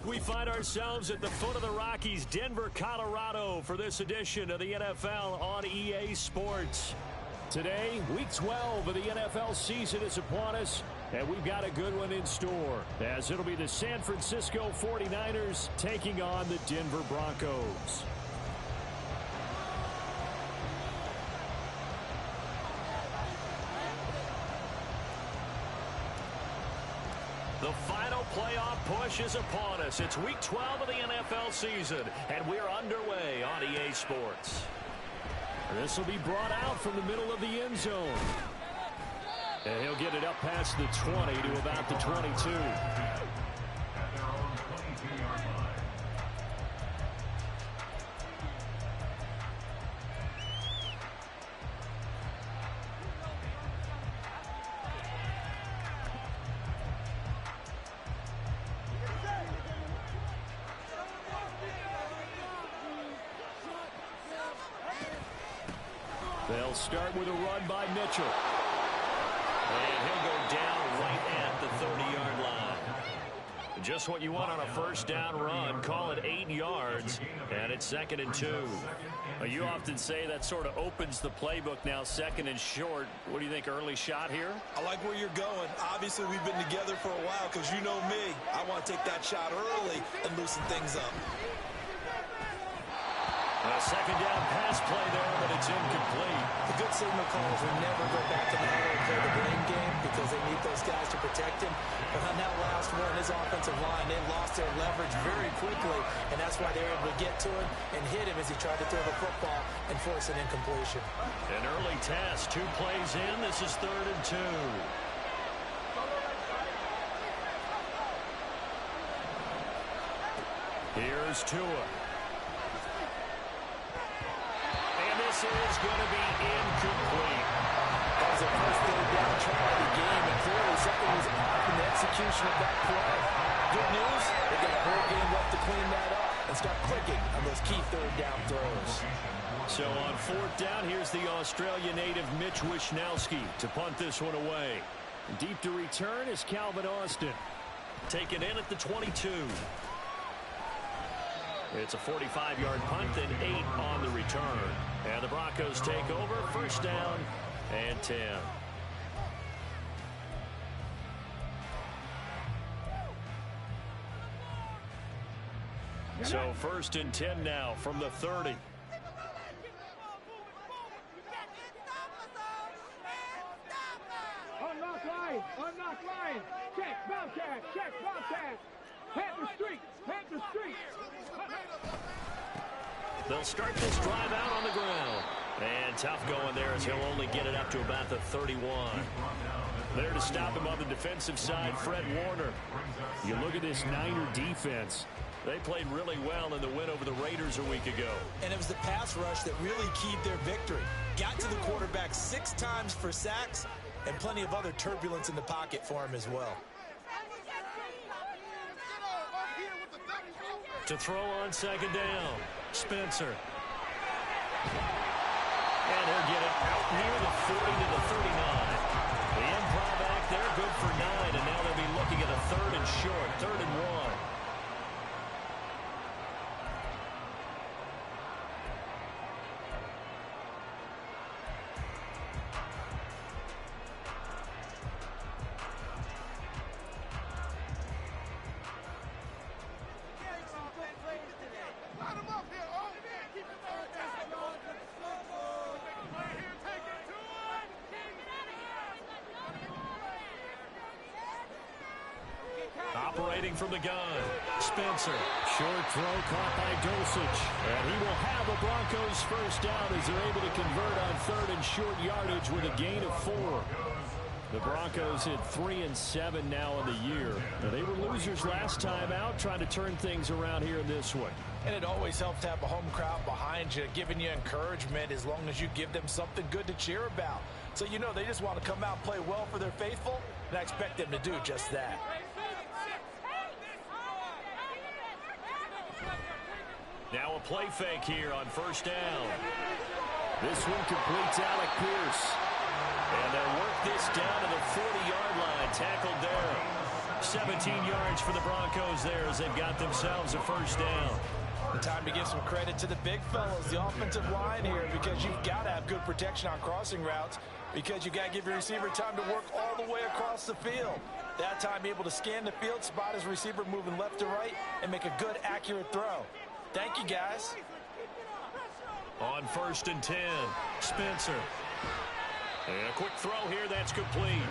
We find ourselves at the foot of the Rockies, Denver, Colorado, for this edition of the NFL on EA Sports. Today, Week 12 of the NFL season is upon us, and we've got a good one in store, as it'll be the San Francisco 49ers taking on the Denver Broncos. The final playoff push is upon us. It's Week 12 of the NFL season, and we're underway on EA Sports. This will be brought out from the middle of the end zone. And he'll get it up past the 20 to about the 22. They'll start with a run by Mitchell. And he'll go down right at the 30-yard line. Just what you want on a first down run. Call it 8 yards, and it's 2nd and 2. You often say that sort of opens the playbook now, 2nd and short. What do you think, early shot here? I like where you're going. Obviously, we've been together for a while because you know me. I want to take that shot early and loosen things up. A second down pass play there, but it's incomplete. The good signal calls will never go back to the huddle and play the blame game because they need those guys to protect him. But on that last one, his offensive line, they lost their leverage very quickly, and that's why they were able to get to him and hit him as he tried to throw the football and force an incompletion. An early test, 2 plays in. This is 3rd and 2. Here's Tua. This is going to be incomplete. That was a first third down try of the game, and clearly something was off in the execution of that play. Good news, they got a whole game left to clean that up and start clicking on those key third down throws. So on 4th down, here's the Australia native Mitch Wishnowsky to punt this one away. Deep to return is Calvin Austin. Taken in at the 22. It's a 45-yard punt and 8 on the return. And the Broncos take over, first down and 10. So 1st and 10 now from the 30. Unlock line, check, Bobcat, Panther Street. They'll start this drive out on the ground. And tough going there as he'll only get it up to about the 31. There to stop him on the defensive side, Fred Warner. You look at this Niner defense. They played really well in the win over the Raiders a week ago. And it was the pass rush that really keyed their victory. Got to the quarterback 6 times for sacks and plenty of other turbulence in the pocket for him as well. To throw on 2nd down, Spencer. And he'll get it out near the 40 to the 39. The improv act there, good for 9, and now they'll be looking at a 3rd and short, 3rd and 1. Operating from the gun, Spencer. Short throw caught by Dosich. And he will have a Broncos first down as they're able to convert on 3rd and short yardage with a gain of 4. The Broncos hit 3-7 now in the year. Now, they were losers last time out, trying to turn things around here in this one. And it always helps to have a home crowd behind you, giving you encouragement as long as you give them something good to cheer about. So you know they just want to come out and play well for their faithful, and I expect them to do just that. Now a play fake here on first down. This one completes Alec Pierce. And they'll work this down to the 40-yard line. Tackled there. 17 yards for the Broncos there as they've got themselves a first down. Time to give some credit to the big fellas, the offensive line here, because you've got to have good protection on crossing routes, because you've got to give your receiver time to work all the way across the field. That time able to scan the field, spot his receiver moving left to right, and make a good, accurate throw. Thank you, guys. On 1st and 10, Spencer. And a quick throw here, that's complete.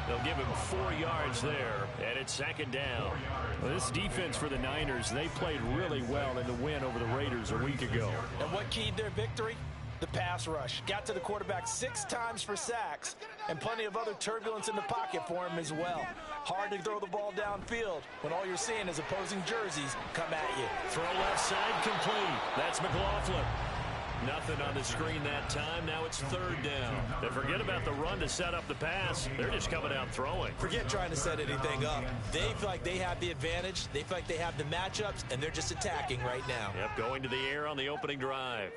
They'll give him 4 yards there, and it's 2nd down. Well, this defense for the Niners, they played really well in the win over the Raiders a week ago. And what keyed their victory? The pass rush. Got to the quarterback 6 times for sacks, and plenty of other turbulence in the pocket for him as well. Hard to throw the ball downfield when all you're seeing is opposing jerseys come at you. Throw left side complete. That's McLaughlin. Nothing on the screen that time. Now it's 3rd down. They forget about the run to set up the pass. They're just coming out throwing. Forget trying to set anything up. They feel like they have the advantage. They feel like they have the matchups, and they're just attacking right now. Yep, going to the air on the opening drive.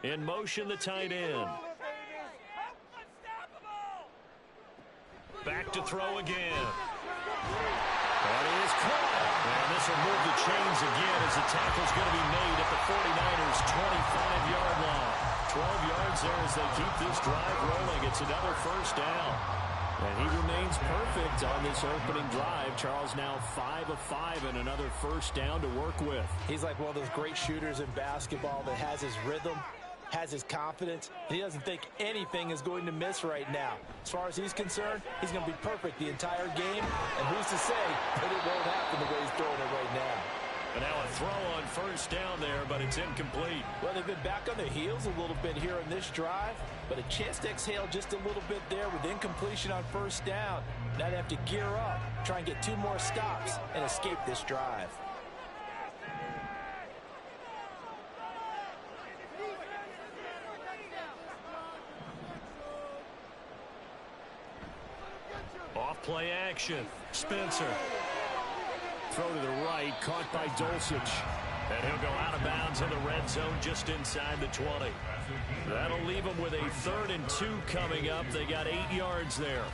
In motion, the tight end. Back to throw again. That is caught. And this will move the chains again as the tackle's going to be made at the 49ers' 25-yard line. 12 yards there as they keep this drive rolling. It's another first down. And he remains perfect on this opening drive. Charles now 5 of 5 and another first down to work with. He's like one of those great shooters in basketball that has his rhythm, has his confidence, and he doesn't think anything is going to miss right now. As far as he's concerned, he's going to be perfect the entire game, and who's to say that it won't happen the way he's throwing it right now. And now a throw on first down there, but it's incomplete. Well, they've been back on their heels a little bit here in this drive, but a chance to exhale just a little bit there with incompletion on first down. Now they have to gear up, try and get 2 more stops, and escape this drive. Off play action. Spencer. Throw to the right, caught by Dulcich. And he'll go out of bounds in the red zone just inside the 20. That'll leave them with a 3rd and 2 coming up. They got 8 yards there.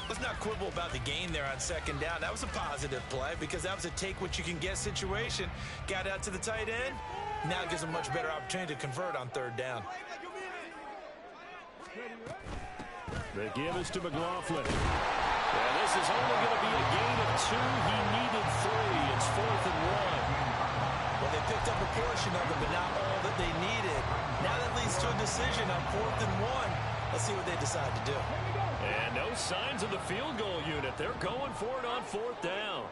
Let's not quibble about the gain there on 2nd down. That was a positive play because that was a take-what-you-can-get situation. Got out to the tight end. Now it gives them a much better opportunity to convert on 3rd down. The give is to McLaughlin. And this is only going to be a gain of 2. He needed 3. It's 4th and 1. Well, they picked up a portion of it, but not all that they needed. Now that leads to a decision on 4th and 1. Let's see what they decide to do. And no signs of the field goal unit. They're going for it on 4th down.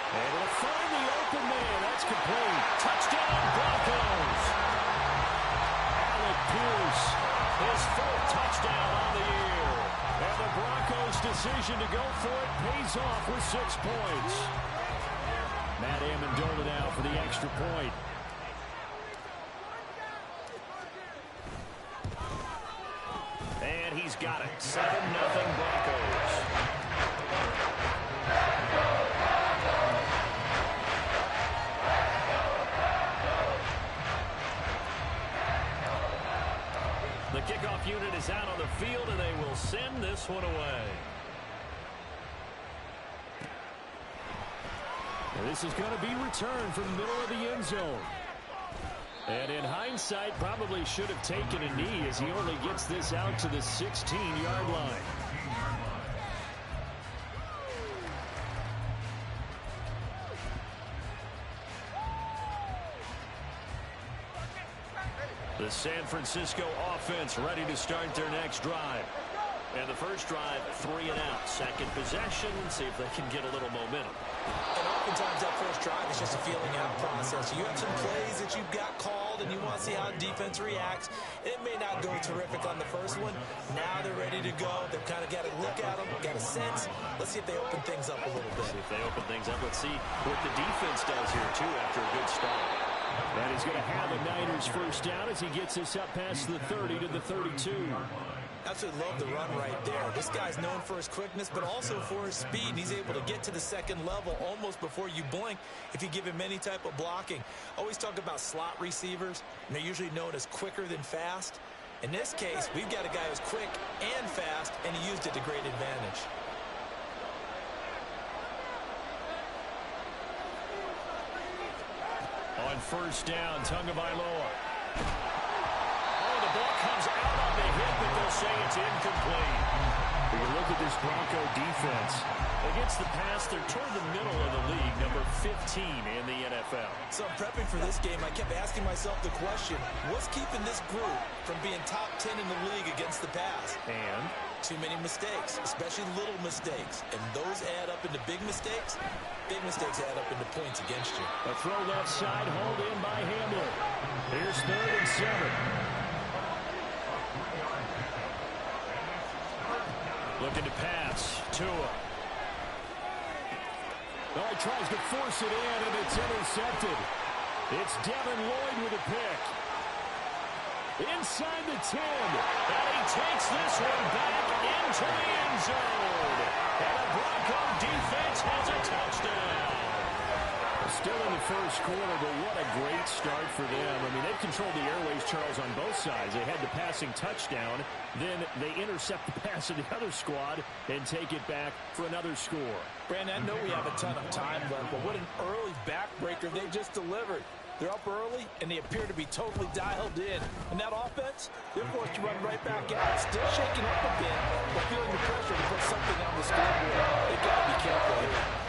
And it'll find the open man. That's complete. Touchdown, Broncos. Alec Pierce, his 4th touchdown on the year. And the Broncos' decision to go for it pays off with 6 points. Matt Amendola now for the extra point. And he's got it. 7-0 Broncos. The kickoff unit is out on the field, and they will send this one away. And this is going to be returned from the middle of the end zone. And in hindsight, probably should have taken a knee as he only gets this out to the 16-yard line. The San Francisco offense ready to start their next drive. And the first drive, 3 and out. Second possession, see if they can get a little momentum. And oftentimes that first drive is just a feeling out process. You have some plays that you've got called and you want to see how defense reacts. It may not go terrific on the first one. Now they're ready to go. They've kind of got to look at them, got a sense. Let's see if they open things up a little bit. See if they open things up. Let's see what the defense does here, too, after a good start. And he's going to have a Niners first down as he gets this up past the 30 to the 32. Absolutely love the run right there. This guy's known for his quickness, but also for his speed. He's able to get to the second level almost before you blink if you give him any type of blocking. Always talk about slot receivers, and they're usually known as quicker than fast. In this case, we've got a guy who's quick and fast, and he used it to great advantage. On first down, Tagovailoa. Oh, the ball comes out on the hit, but they'll say it's incomplete. When you look at this Bronco defense, against the pass, they're toward the middle of the league, number 15 in the NFL. So prepping for this game, I kept asking myself the question, what's keeping this group from being top 10 in the league against the pass? And too many mistakes, especially little mistakes. And those add up into big mistakes. Big mistakes add up into points against you. a throw left side, hauled in by Hamler. Here's 3rd and 7. Looking to pass. Tua. Oh, he tries to force it in, and it's intercepted. It's Devin Lloyd with a pick. Inside the 10. And he takes this one back into the end zone. And the Bronco defense has a touchdown. Still in the first quarter, but what a great start for them. I mean, they've controlled the airways, Charles, on both sides. They had the passing touchdown. Then they intercept the pass of the other squad and take it back for another score. Brandon, I know we have a ton of time left, but what an early backbreaker they just delivered. They're up early, and they appear to be totally dialed in. And that offense, they're forced to run right back out. Still shaking up a bit, but feeling the pressure to put something on the scoreboard. They've got to be careful here.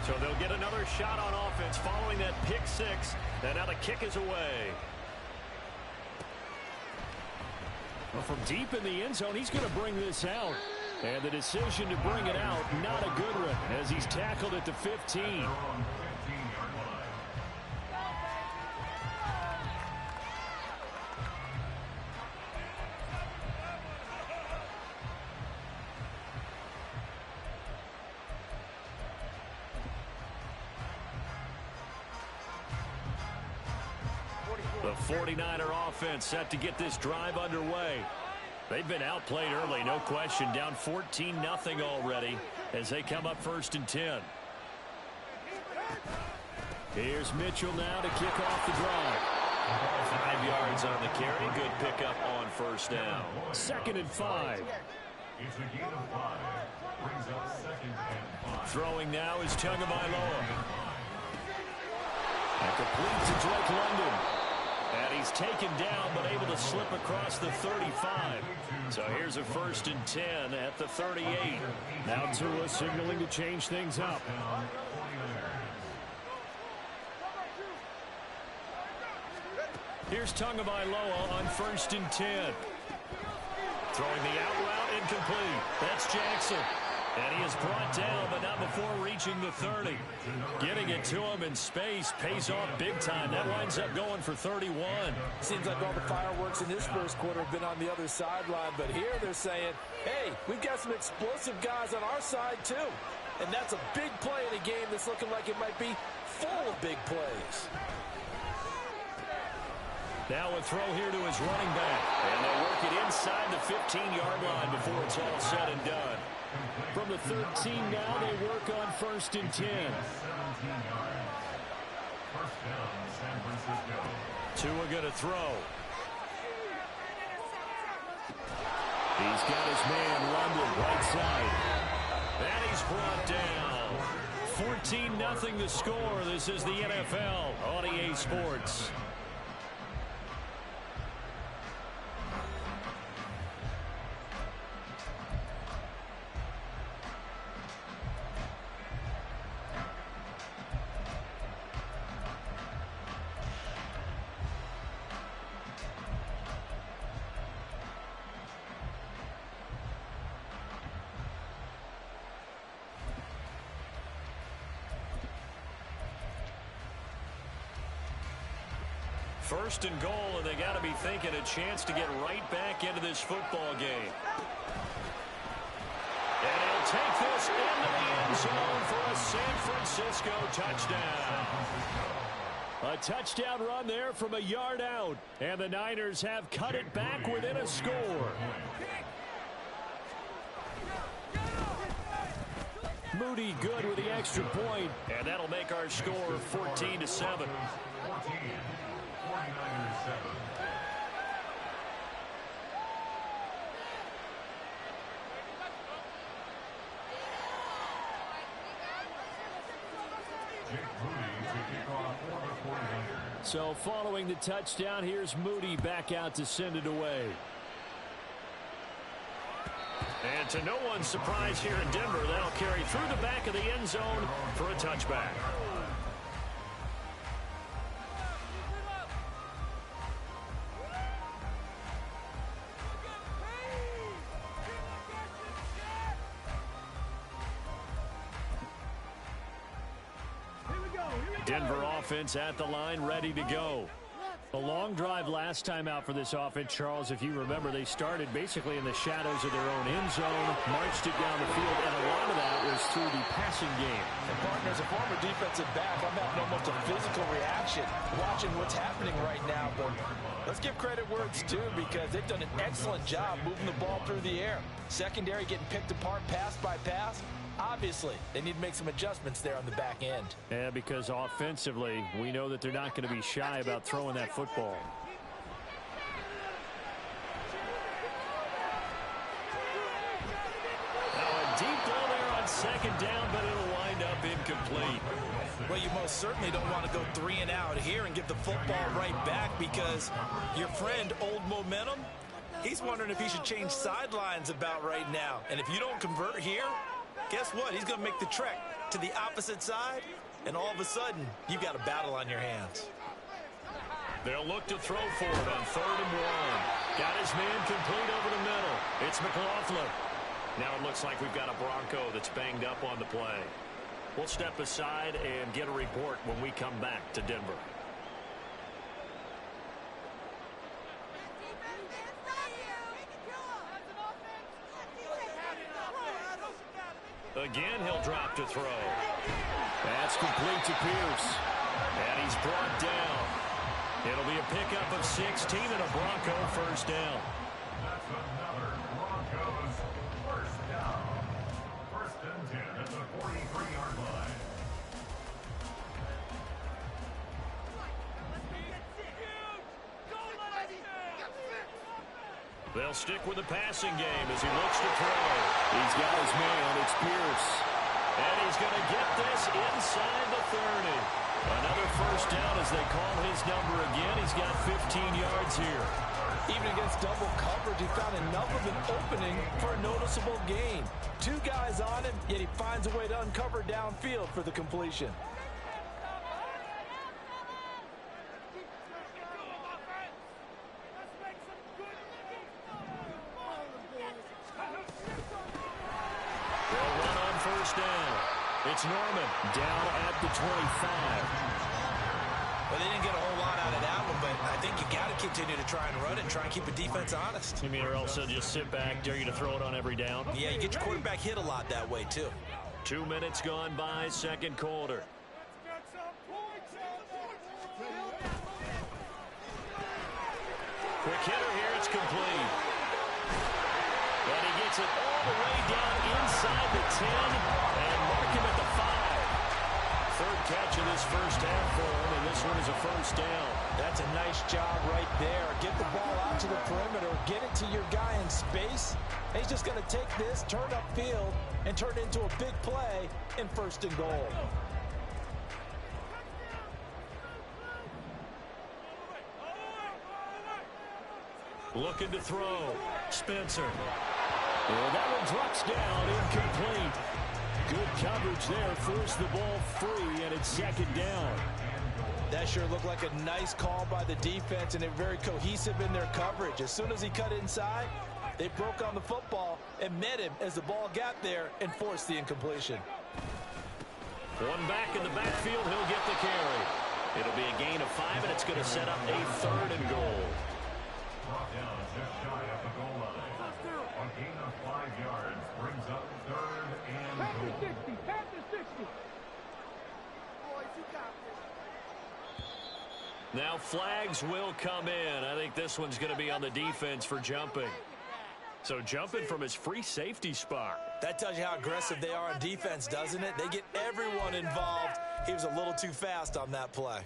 So they'll get another shot on offense following that pick six. And now the kick is away. Well, from deep in the end zone, he's going to bring this out. And the decision to bring it out, not a good one, as he's tackled at the 15. The 49er offense set to get this drive underway. They've been outplayed early, no question. Down 14-0 already as they come up 1st and 10. Here's Mitchell now to kick off the drive. 5 yards on the carry. Good pickup on 1st down. 2nd and 5. It's a gain of 5. Brings up 2nd and 5. Throwing now is Tagovailoa. And complete to Drake London. And he's taken down, but able to slip across the 35. So here's a 1st and 10 at the 38. Now Tua signaling to change things up. Here's Tagovailoa on 1st and 10. Throwing the out route, incomplete. That's Jackson. And he is brought down, but not before reaching the 30. Getting it to him in space pays off big time. That winds up going for 31. Seems like all the fireworks in this first quarter have been on the other sideline, but here they're saying, hey, we've got some explosive guys on our side too. And that's a big play in a game that's looking like it might be full of big plays. Now a throw here to his running back. And they work it inside the 15-yard line before it's all said and done. From the 13 now, they work on 1st and 10. 17 yards. 1st down, San Francisco. Tua going to throw. He's got his man London right side. And he's brought down. 14-0 the score. This is the NFL on EA Sports. First and goal, and they got to be thinking a chance to get right back into this football game. And he'll take this into end zone for a San Francisco touchdown. A touchdown run there from a yard out. And the Niners have cut it back within a score. Moody good with the extra point, and that'll make our score 14-7. 49ers 7. So following the touchdown, here's Moody back out to send it away. And to no one's surprise here in Denver, that'll carry through the back of the end zone for a touchback. Denver offense at the line, ready to go. A long drive last time out for this offense, Charles. If you remember, they started basically in the shadows of their own end zone, marched it down the field, and a lot of that was through the passing game. And partner, as a former defensive back, I'm having almost a physical reaction watching what's happening right now. But let's give credit where it's due, because they've done an excellent job moving the ball through the air. Secondary getting picked apart pass by pass. Obviously, they need to make some adjustments there on the back end. Yeah, because offensively, we know that they're not going to be shy about throwing that football. Now a deep ball there on second down, but it'll wind up incomplete. Well, you most certainly don't want to go 3 and out here and give the football right back, because your friend, Old Momentum, he's wondering if he should change sidelines about right now. And if you don't convert here, guess what? He's going to make the trek to the opposite side, and all of a sudden, you've got a battle on your hands. They'll look to throw for it on 3rd and 1. Got his man complete over the middle. It's McLaughlin. Now it looks like we've got a Bronco that's banged up on the play. We'll step aside and get a report when we come back to Denver. Again, he'll drop to throw. That's complete to Pierce. And he's brought down. It'll be a pickup of 16 and a Bronco first down. That's another Broncos first down. 1st and 10 at the 43-yard line. They'll stick with the passing game as he looks to throw. He's got his man. It's Pierce. And he's going to get this inside the 30. Another first down as they call his number again. He's got 15 yards here. Even against double coverage, he found enough of an opening for a noticeable gain. 2 guys on him, yet he finds a way to uncover downfield for the completion. It's Norman down at the 25. Well, they didn't get a whole lot out of that one, but I think you got to continue to try and run and try and keep the defense honest. You mean, or else they'll just sit back, dare you to throw it on every down? Yeah, you get your quarterback hit a lot that way, too. 2 minutes gone by, second quarter. Quick hitter here, it's complete. And he gets it all the way down inside the 10 and mark him at the 5. 3rd catch of this first half for him, and this one is a first down. That's a nice job right there. Get the ball out to the perimeter, get it to your guy in space. And he's just going to take this, turn upfield, and turn it into a big play in 1st and goal. Looking to throw. Spencer. Well, that one drops down, incomplete. Good coverage there. Forced the ball free, and it's 2nd down. That sure looked like a nice call by the defense, and they're very cohesive in their coverage. As soon as he cut inside, they broke on the football and met him as the ball got there and forced the incompletion. One back in the backfield, he'll get the carry. It'll be a gain of 5, and it's going to set up a 3rd and goal. Brought down just shy of the goal line. A gain of 5 yards brings up 3rd and goal. Now flags will come in. I think this one's going to be on the defense for jumping. So jumping from his free safety spot. That tells you how aggressive they are on defense, doesn't it? They get everyone involved. He was a little too fast on that play.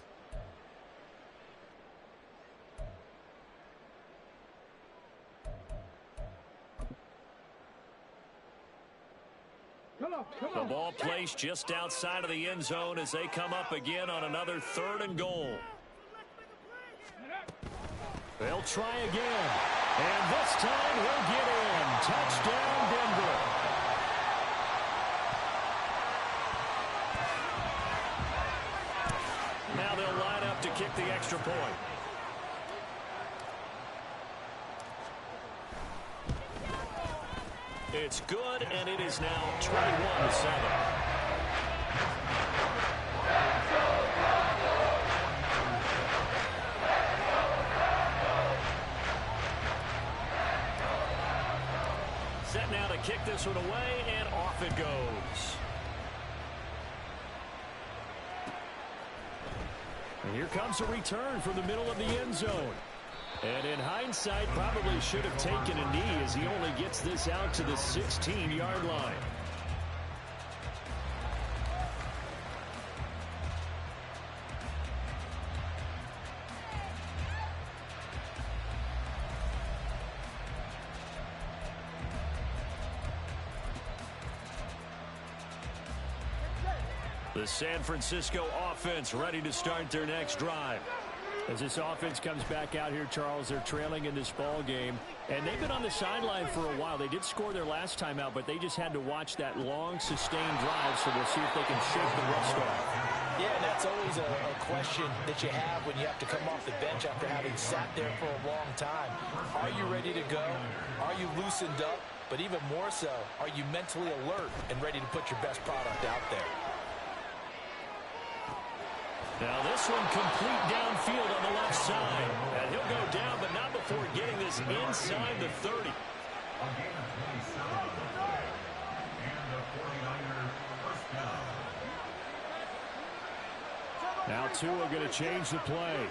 The ball placed just outside of the end zone as they come up again on another 3rd and goal. They'll try again. And this time he'll get in. Touchdown, Denver. Now they'll line up to kick the extra point. It's good, and it is now 21-7. Set now to kick this one away, and off it goes. And here comes a return from the middle of the end zone. And in hindsight, probably should have taken a knee as he only gets this out to the 16-yard line. The San Francisco offense ready to start their next drive. As this offense comes back out here, Charles, they're trailing in this ball game. And they've been on the sideline for a while. They did score their last time out, but they just had to watch that long, sustained drive, so we'll see if they can shake the rust off. Yeah, and that's always a question that you have when you have to come off the bench after having sat there for a long time. Are you ready to go? Are you loosened up? But even more so, are you mentally alert and ready to put your best product out there? Now this one complete downfield on the left side. And he'll go down, but not before getting this inside the 30. Now Tua going to change the play.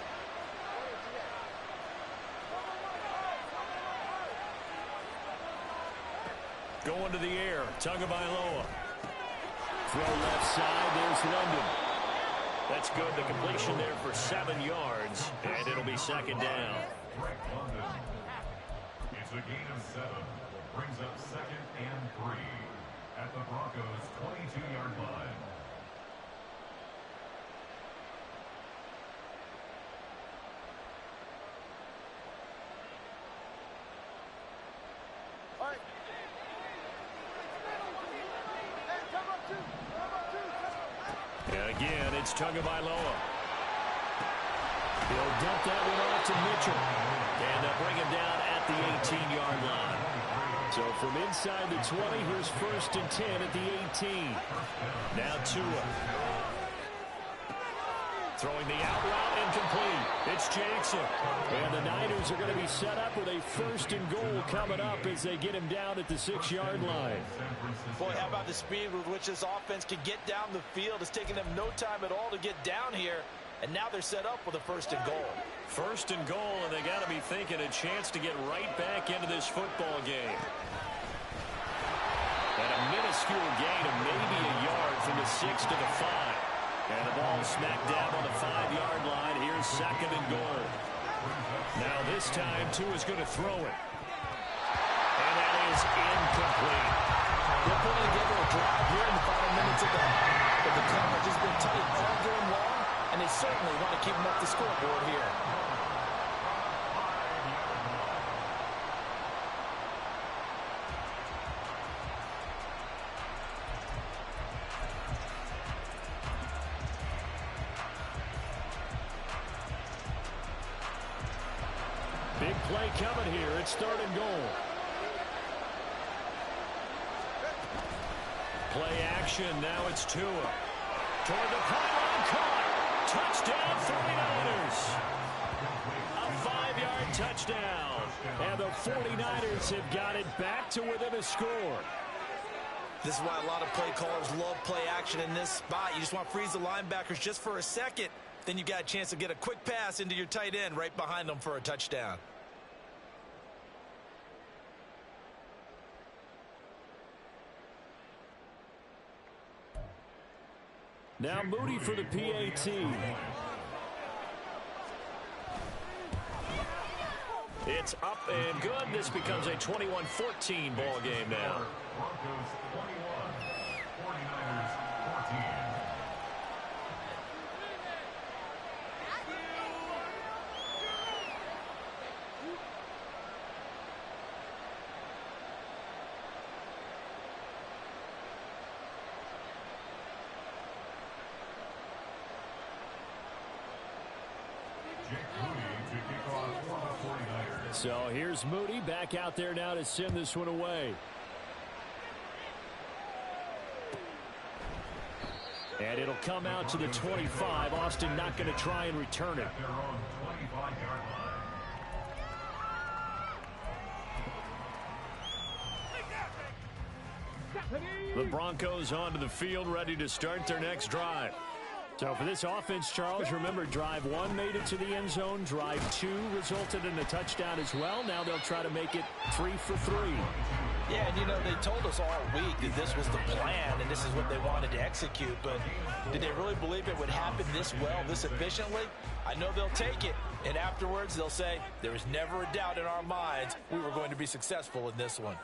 Going to the air, Tagovailoa. Throw left side, there's London. That's good. The completion there for 7 yards, and it'll be second down. It's a gain of 7. Brings up 2nd and 3 at the Broncos' 22-yard line. And again, it's Tagovailoa. He'll dump that one off to Mitchell. And they'll bring him down at the 18-yard line. So from inside the 20, here's 1st and 10 at the 18. Now Tua. Throwing the out route incomplete. It's Jackson. And the Niners are going to be set up with a 1st and goal coming up as they get him down at the 6-yard line. Boy, how about the speed with which this offense can get down the field? It's taken them no time at all to get down here. And now they're set up with a 1st and goal. 1st and goal, and they got to be thinking a chance to get right back into this football game. And a minuscule gain of maybe a yard from the 6 to the 5. And the ball smack dab on the 5-yard line. Here's 2nd and goal. Now this time, Tua's going to throw it. And that is incomplete. They're putting together a drive here in the final minutes of the half. But the coverage has been tight all game long, and they certainly want to keep them up the scoreboard here. Big play coming here. It's 3rd and goal. Play action. Now it's Tua. Toward the pylon. Caught. Touchdown 49ers. A 5-yard touchdown. And the 49ers have got it back to within a score. This is why a lot of play callers love play action in this spot. You just want to freeze the linebackers just for a second then you got a chance to get a quick pass into your tight end right behind them for a touchdown. Now Moody for the PAT. It's up and good. This becomes a 21-14 ball game now. Broncos 21, 49ers 14. So here's Moody back out there now to send this one away. And it'll come out to the 25. Austin not going to try and return it. Their own 25-yard line. The Broncos onto the field, ready to start their next drive. So for this offense, Charles, remember, drive 1 made it to the end zone. Drive 2 resulted in a touchdown as well. Now they'll try to make it 3 for 3. Yeah, and you know, they told us all week that this was the plan and this is what they wanted to execute. But did they really believe it would happen this well, this efficiently? I know they'll take it. And afterwards, they'll say, there was never a doubt in our minds we were going to be successful in this one.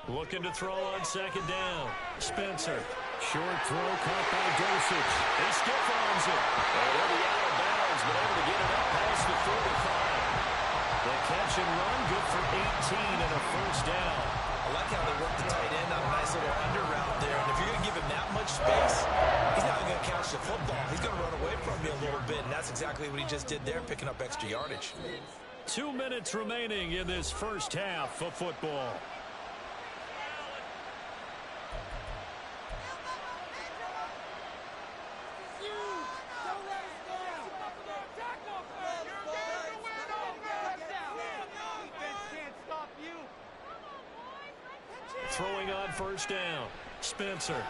Looking to throw on second down. Spencer. Short throw caught by Dosich. He stiff arms it. And he'll be out of bounds, but able to get it up past the 45. The catch and run, good for 18 and a first down. I like how they work the tight end on a nice little under route there. And if you're going to give him that much space, he's not going to catch the football. He's going to run away from you a little bit, and that's exactly what he just did there, picking up extra yardage. 2 minutes remaining in this first half of football. Throwing on first down. Spencer.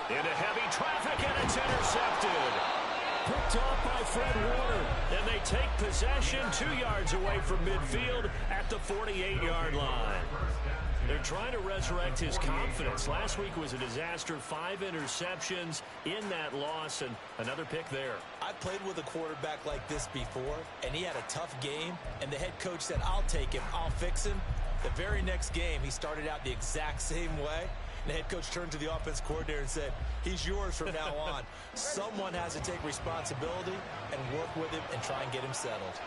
Into heavy traffic, and it's intercepted. Picked off by Fred Warner. And they take possession 2 yards away from midfield at the 48-yard line. They're trying to resurrect his confidence. Last week was a disaster. 5 interceptions in that loss, and another pick there. I've played with a quarterback like this before, and he had a tough game, and the head coach said, I'll take him, I'll fix him. The very next game, he started out the exact same way. And the head coach turned to the offense coordinator and said, he's yours from now on. Someone has to take responsibility and work with him and try and get him settled.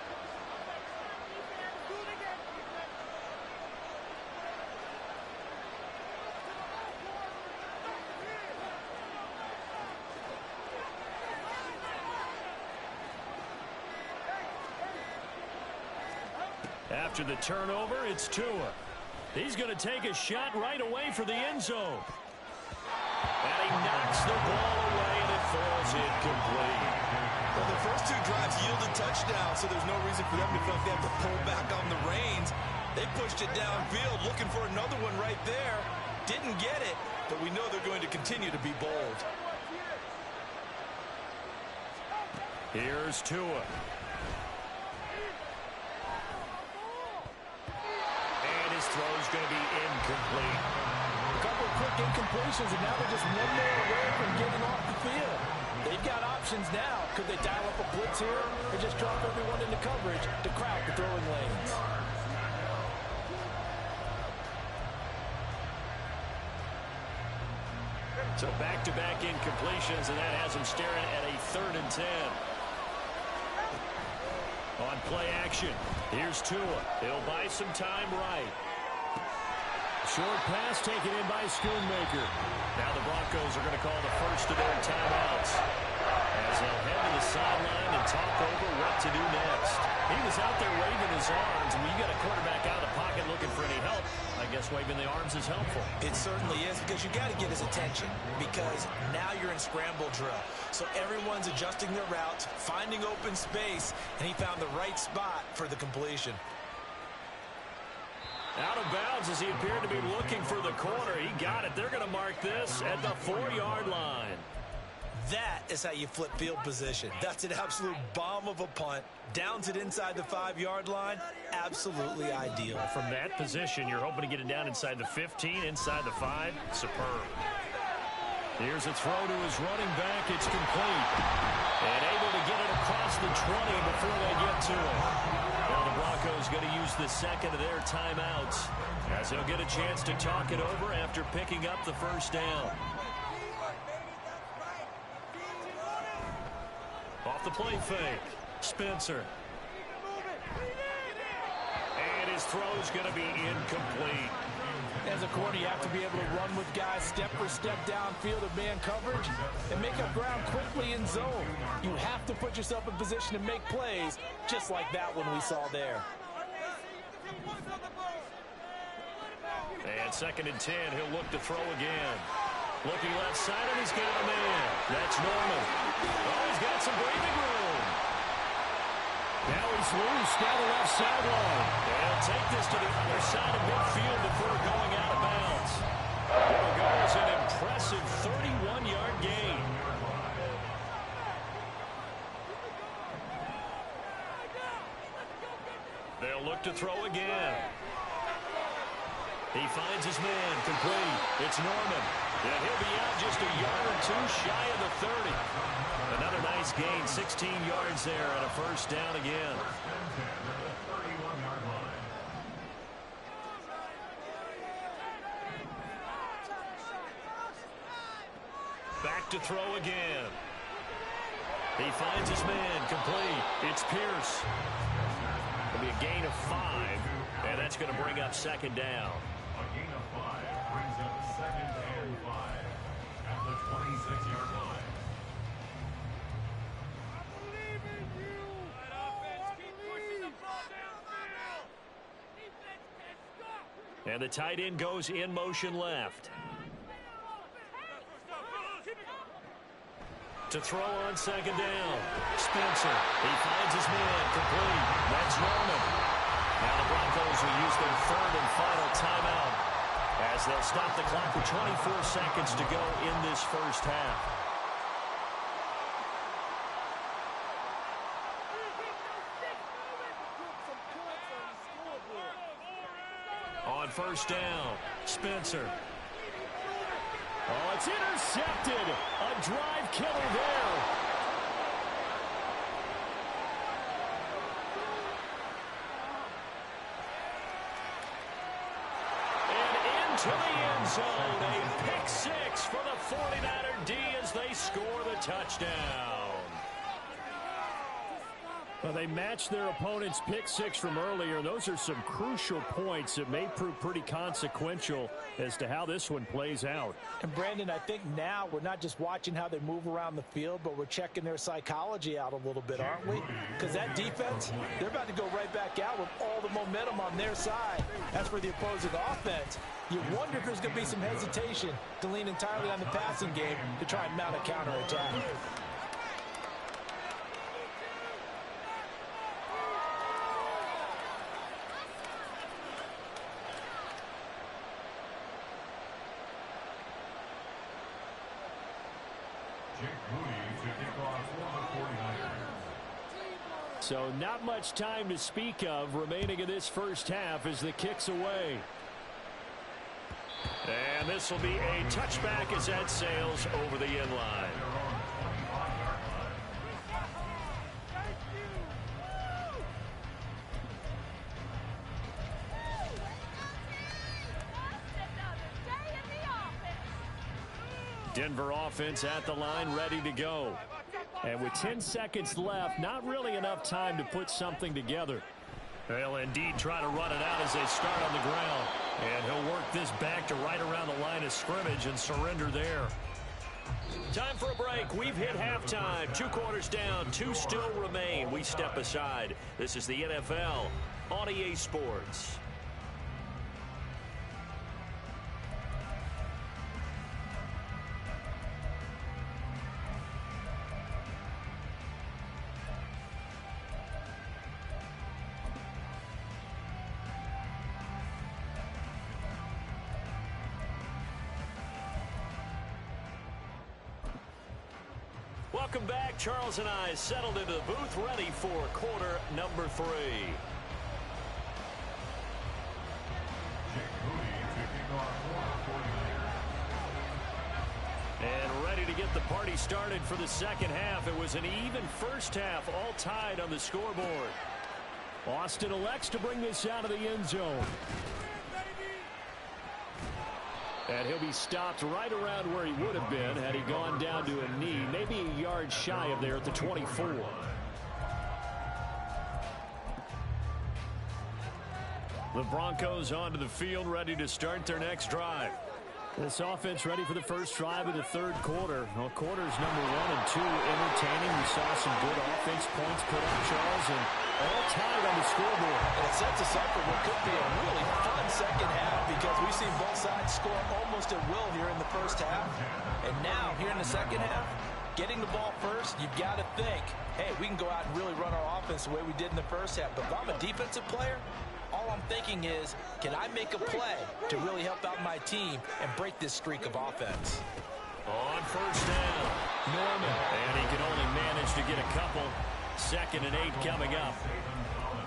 After the turnover, it's Tua. He's going to take a shot right away for the end zone. And he knocks the ball away, and it falls incomplete. Well, the first 2 drives yielded touchdowns, so there's no reason for them to feel like they have to pull back on the reins. They pushed it downfield, looking for another one right there. Didn't get it, but we know they're going to continue to be bold. Here's Tua. Throw's going to be incomplete. A couple quick incompletions, and now they're just one more away from getting off the field. They've got options now. Could they dial up a blitz here or just drop everyone into coverage to crowd the throwing lanes? So back-to-back incompletions, and that has him staring at a 3rd and 10. On play action, here's Tua. He'll buy some time right. Short pass taken in by Schoonmaker. Now the Broncos are going to call the first of their timeouts as they'll head to the sideline and talk over what to do next. He was out there waving his arms. When you got a quarterback out of the pocket looking for any help, I guess waving the arms is helpful. It certainly is, because you got to get his attention, because now you're in scramble drill. So everyone's adjusting their routes, finding open space, and he found the right spot for the completion. Out of bounds as he appeared to be looking for the corner. He got it. They're going to mark this at the 4-yard line. That is how you flip field position. That's an absolute bomb of a punt. Downs it inside the 5-yard line. Absolutely ideal. From that position, you're hoping to get it down inside the 15, inside the 5. Superb. Here's a throw to his running back. It's complete. And able to get it across the 20 before they get to it. Now the Broncos going to use the second of their timeouts as they'll get a chance to talk it over after picking up the first down. Off the play fake. Spencer. And his throw's going to be incomplete. As a corner, you have to be able to run with guys step for step downfield of man coverage and make up ground quickly in zone. You have to put yourself in position to make plays just like that one we saw there. And 2nd and 10, he'll look to throw again. Looking left side, and he's got a man. That's Norman. Oh, he's got some breathing room. Now he's loose down the left sideline. And he'll take this to the other side of midfield before going out of bounds. There goes an impressive 31-yard gain. They'll look to throw again. He finds his man, complete. It's Norman. And he'll be out just a yard or two shy of the 30. Another nice gain, 16 yards there, and a first down again. Back to throw again. He finds his man, complete. It's Pierce. It'll be a gain of 5, and that's going to bring up 2nd down. A gain of 5 brings up 2nd and 5 at the 26-yard line. And the tight end goes in motion left. To throw on 2nd down. Spencer. He finds his man, complete. That's Norman. Now the Broncos will use their 3rd and final timeout as they'll stop the clock with 24 seconds to go in this first half. On 1st down, Spencer. Oh, it's intercepted. A drive killer there. And into the end zone. A pick 6 for the 49er D as they score the touchdown. Well, they matched their opponent's pick 6 from earlier. Those are some crucial points that may prove pretty consequential as to how this one plays out. And Brandon, I think now we're not just watching how they move around the field, but we're checking their psychology out a little bit, aren't we? Because that defense, they're about to go right back out with all the momentum on their side. As for the opposing offense, you wonder if there's going to be some hesitation to lean entirely on the passing game to try and mount a counterattack. So not much time to speak of remaining in this first half as the kick's away. And this will be a touchback as that sails over the end line. Denver offense at the line, ready to go. And with 10 seconds left, not really enough time to put something together. They'll indeed try to run it out as they start on the ground. And he'll work this back to right around the line of scrimmage and surrender there. Time for a break. We've hit halftime. 2 quarters down, 2 still remain. We step aside. This is the NFL on EA Sports. Welcome back. Charles and I settled into the booth, ready for quarter number 3. And ready to get the party started for the second half. It was an even first half, all tied on the scoreboard. Austin elects to bring this out of the end zone. And he'll be stopped right around where he would have been had he gone down to a knee, maybe a yard shy of there at the 24. The Broncos onto the field, ready to start their next drive. This offense ready for the first drive of the third quarter. Well, quarters number 1 and 2 entertaining. We saw some good offense points put up, Charles, and all tied on the scoreboard. And it sets us up for what could be a really fun second half because we've seen both sides score almost at will here in the first half. And now, here in the second half, getting the ball first, you've got to think, hey, we can go out and really run our offense the way we did in the first half. But if I'm a defensive player, all I'm thinking is, can I make a play to really help out my team and break this streak of offense? On first down, Norman. And he can only manage to get a couple. 2nd and 8 coming up.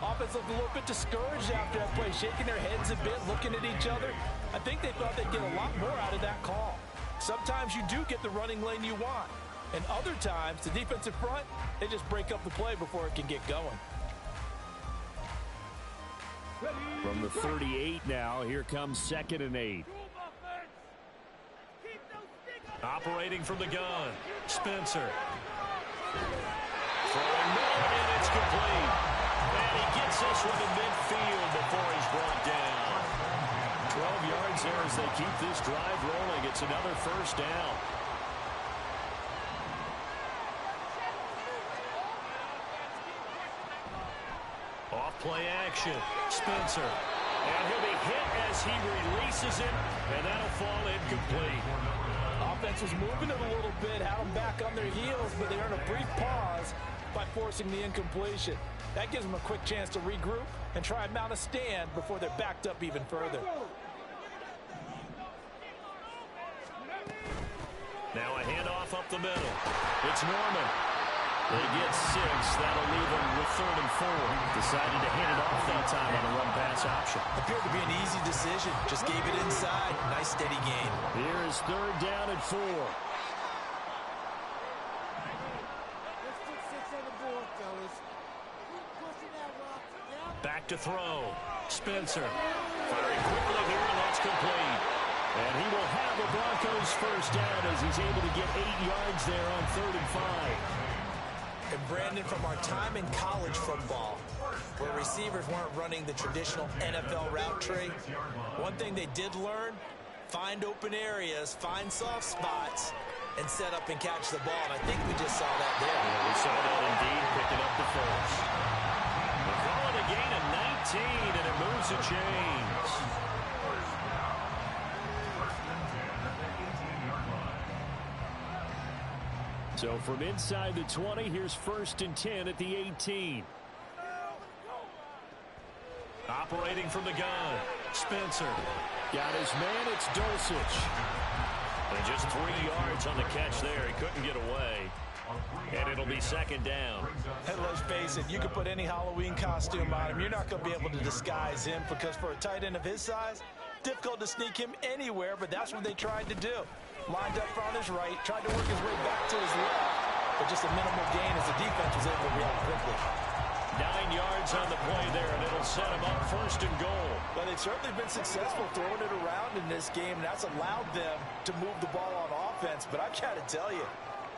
Offense looked a little bit discouraged after that play, shaking their heads a bit, looking at each other. I think they thought they'd get a lot more out of that call. Sometimes you do get the running lane you want. And other times, the defensive front, they just break up the play before it can get going. From the 38 now, here comes 2nd and 8. Operating from the gun, Spencer. Throwing Norman, and it's complete. And he gets this one in midfield before he's brought down. 12 yards there as they keep this drive rolling. It's another first down. Off-play action, Spencer. And he'll be hit as he releases it, and that'll fall incomplete. Offense was moving it a little bit, had them back on their heels, but they earned a brief pause by forcing the incompletion. That gives them a quick chance to regroup and try and mount a stand before they're backed up even further. Now a handoff up the middle. It's Norman. They get 6. That'll leave them with 3rd and 4. Decided to hand it off that time on a run-pass option. Appeared to be an easy decision. Just gave it inside. Nice steady gain. Here is 3rd down and 4. Back to throw. Spencer. Firing quickly here, and that's complete. And he will have the Broncos first down as he's able to get 8 yards there on 3rd and 5. And Brandon, from our time in college football, where receivers weren't running the traditional NFL route tree, one thing they did learn, find open areas, find soft spots, and set up and catch the ball. And I think we just saw that there. Yeah, we saw that indeed, picking up the first. They call it a gain of 19, and it moves the chains. So from inside the 20, here's 1st and 10 at the 18. Operating from the gun, Spencer. Got his man, it's Dulcich. And just 3 yards on the catch there. He couldn't get away. And it'll be 2nd down. And let's face it, you can put any Halloween costume on him. You're not going to be able to disguise him because for a tight end of his size, difficult to sneak him anywhere, but that's what they tried to do. Lined up on his right, tried to work his way back to his left, but just a minimal gain as the defense was able to react quickly. 9 yards on the play there, and it'll set him up 1st and goal. But they've certainly been successful throwing it around in this game, and that's allowed them to move the ball on offense. But I've got to tell you,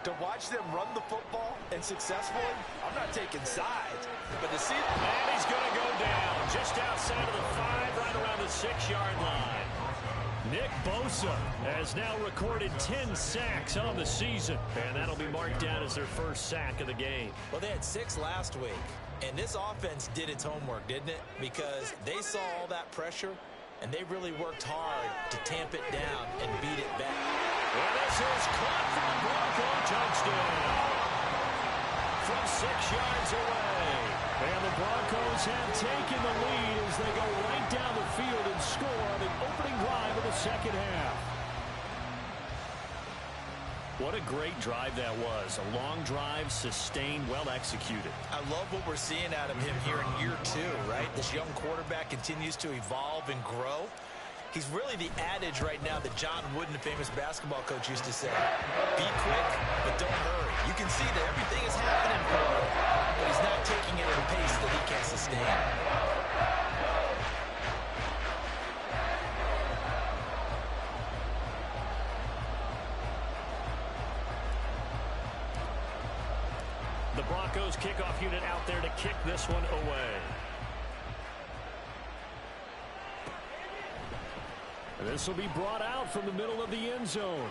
to watch them run the football and successfully, I'm not taking sides, but to see them. And he's going to go down just outside of the 5, right around the 6-yard line. Nick Bosa has now recorded 10 sacks on the season, and that'll be marked down as their first sack of the game. Well, they had 6 last week, and this offense did its homework, didn't it? Because they saw all that pressure, and they really worked hard to tamp it down and beat it back. And this is caught for a Bronco touchdown from 6 yards away. And the Broncos have taken the lead as they go right down the field and score on the opening drive of the second half. What a great drive that was. A long drive, sustained, well executed. I love what we're seeing out of him here in year 2, right? This young quarterback continues to evolve and grow. He's really the adage right now that John Wooden, the famous basketball coach, used to say. Be quick, but don't hurry. You can see that everything is happening for him, but he's not taking it at a pace that he can't sustain. The Broncos kickoff unit out there to kick this one away. And this will be brought out from the middle of the end zone.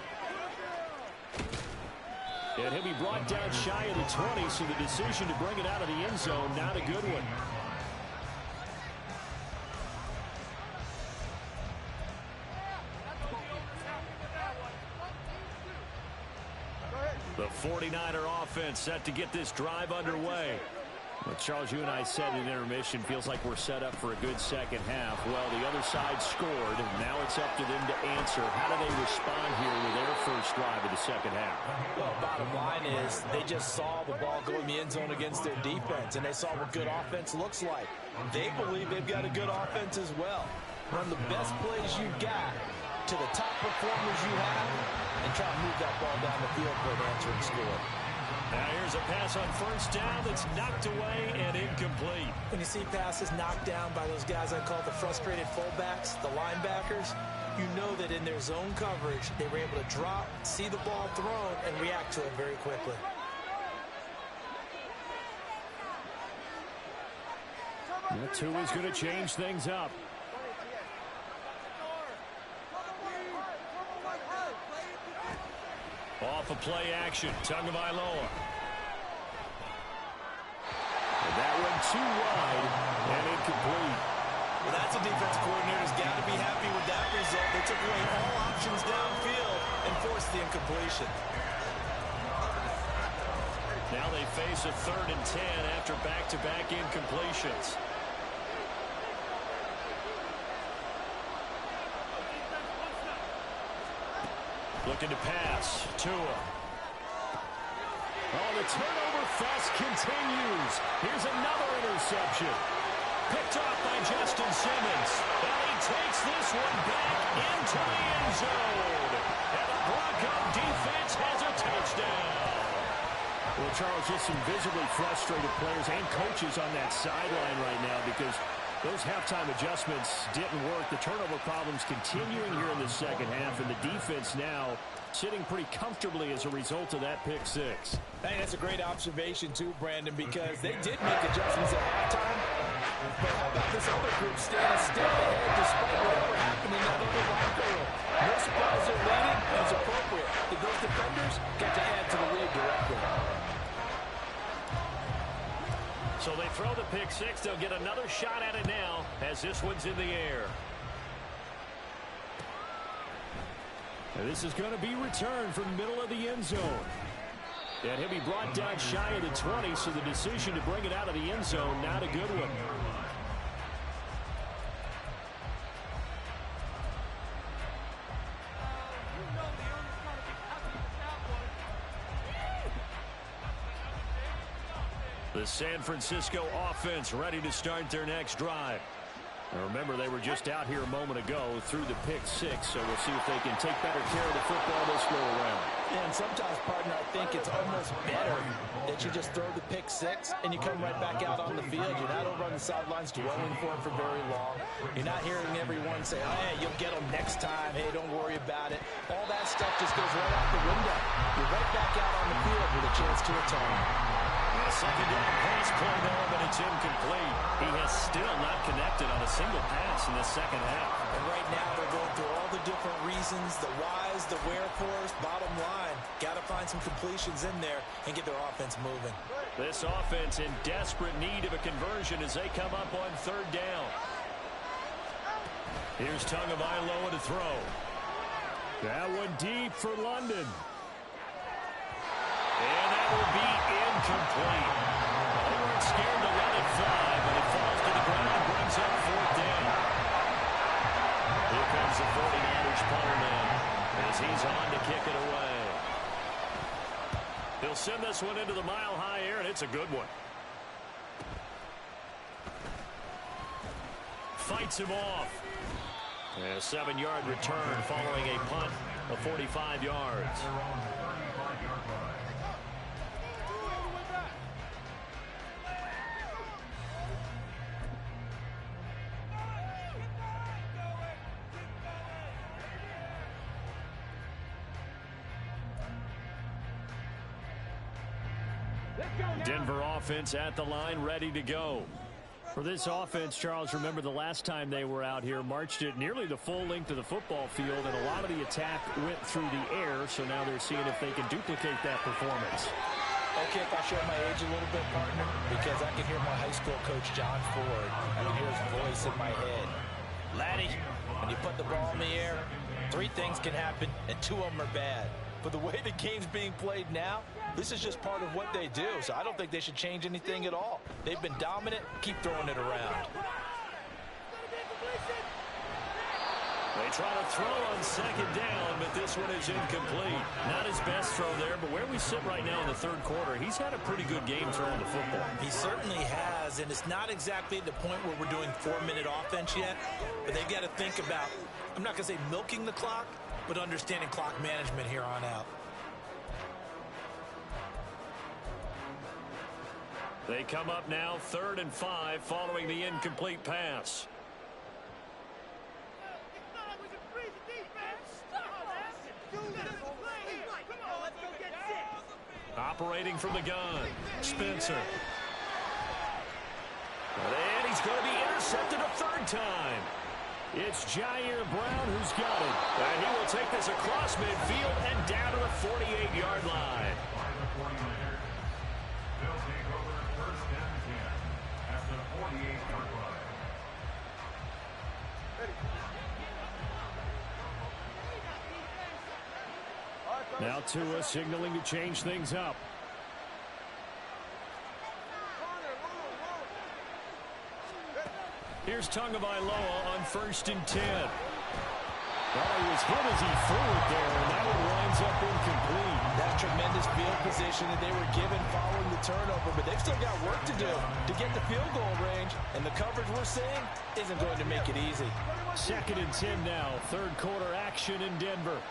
And he'll be brought down shy of the 20, so the decision to bring it out of the end zone, not a good one. The 49er offense set to get this drive underway. Well, Charles, you and I said in intermission, feels like we're set up for a good second half. Well, the other side scored, and now it's up to them to answer. How do they respond here with their first drive of the second half? Well, bottom line is they just saw the ball go in the end zone against their defense, and they saw what good offense looks like. They believe they've got a good offense as well. Run the best plays you've got to the top performers you have, and try to move that ball down the field for an answering score. Now here's a pass on first down that's knocked away and incomplete. When you see passes knocked down by those guys I call the frustrated fullbacks, the linebackers, you know that in their zone coverage, they were able to drop, see the ball thrown, and react to it very quickly. That two is going to change things up. Off of play action, Tagovailoa. And that one too wide and incomplete. Well, that's a defense coordinator's got to be happy with that result. They took away all options downfield and forced the incompletion. Now they face a 3rd and 10 after back-to-back incompletions. Looking to pass. Tua. Oh, the turnover fest continues. Here's another interception. Picked off by Justin Simmons. And he takes this one back into the end zone. And the Bronco defense has a touchdown. Well, Charles, just some visibly frustrated players and coaches on that sideline right now because those halftime adjustments didn't work. The turnover problems continuing here in the second half, and the defense now sitting pretty comfortably as a result of that pick six. Hey, that's a great observation, too, Brandon, because they did make adjustments at halftime. But how about this other group staying a step ahead despite whatever happened in that other locker room? No surprise they're leading, and it's appropriate that those defenders get to add to the lead directly. So they throw the pick six. They'll get another shot at it now as this one's in the air. And this is going to be returned from the middle of the end zone. And he'll be brought down shy of the 20, so the decision to bring it out of the end zone, not a good one. The San Francisco offense ready to start their next drive. And remember, they were just out here a moment ago through the pick six, so we'll see if they can take better care of the football this go around. Yeah, and sometimes, partner, I think it's almost better that you just throw the pick six and you come right back out on the field. You're not over on the sidelines dwelling for it for very long. You're not hearing everyone say, oh, hey, you'll get them next time. Hey, don't worry about it. All that stuff just goes right out the window. You're right back out on the field with a chance to atone. Second down pass play there, but it's incomplete. He has still not connected on a single pass in the second half. And right now they're going through all the different reasons, the whys, the wherefores. Bottom line, got to find some completions in there and get their offense moving. This offense in desperate need of a conversion as they come up on 3rd down. Here's Tagovailoa to throw. That one deep for London. And that will be incomplete. They weren't scared to let it fly, but it falls to the ground and brings up 4th down. Here comes the 49ers punter now as he's on to kick it away. this one into the mile-high air, and it's a good one. Fights him off. And a 7-yard return following a punt of 45 yards. Denver offense at the line, ready to go. For this offense, Charles, remember the last time they were out here, marched it nearly the full length of the football field, and a lot of the attack went through the air, so now they're seeing if they can duplicate that performance. Okay, if I show my age a little bit, partner, because I can hear my high school coach, John Ford. I can hear his voice in my head. Laddie, when you put the ball in the air, 3 things can happen, and 2 of them are bad. But the way the game's being played now, this is just part of what they do, so I don't think they should change anything at all. They've been dominant. Keep throwing it around. They try to throw on 2nd down, but this one is incomplete. Not his best throw there, but where we sit right now in the 3rd quarter, he's had a pretty good game throwing the football. He certainly has, and it's not exactly at the point where we're doing 4-minute offense yet, but they've got to think about, I'm not going to say milking the clock, but understanding clock management here on out. They come up now 3rd and 5 following the incomplete pass. Operating from the gun, Spencer. And he's going to be intercepted a 3rd time. It's Jair Brown who's got it. And he will take this across midfield and down to the 48-yard line. They'll take over 1st and 10 at the 48-yard line. Now Tua signaling to change things up. Here's Tagovailoa on 1st and 10. Well, he was hit as he threw it there, and that one winds up incomplete. That's tremendous field position that they were given following the turnover, but they've still got work to do to get the field goal range, and the coverage we're seeing isn't going to make it easy. 2nd and 10 now, 3rd quarter action in Denver.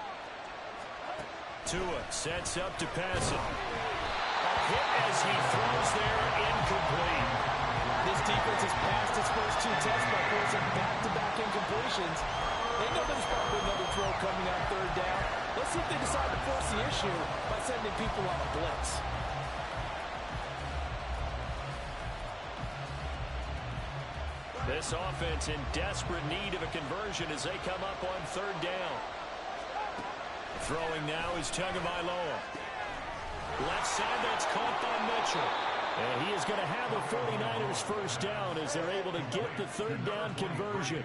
Tua sets up to pass it. Hit as he throws there, incomplete. This defense has passed its first 2 tests by forcing back-to-back incompletions. They know there's probably another throw coming on 3rd down. Let's see if they decide to force the issue by sending people on a blitz. This offense in desperate need of a conversion as they come up on 3rd down. Throwing now is Tagovailoa. Left side, that's caught by Mitchell. And he is going to have the 49ers 1st down as they're able to get the 3rd down conversion.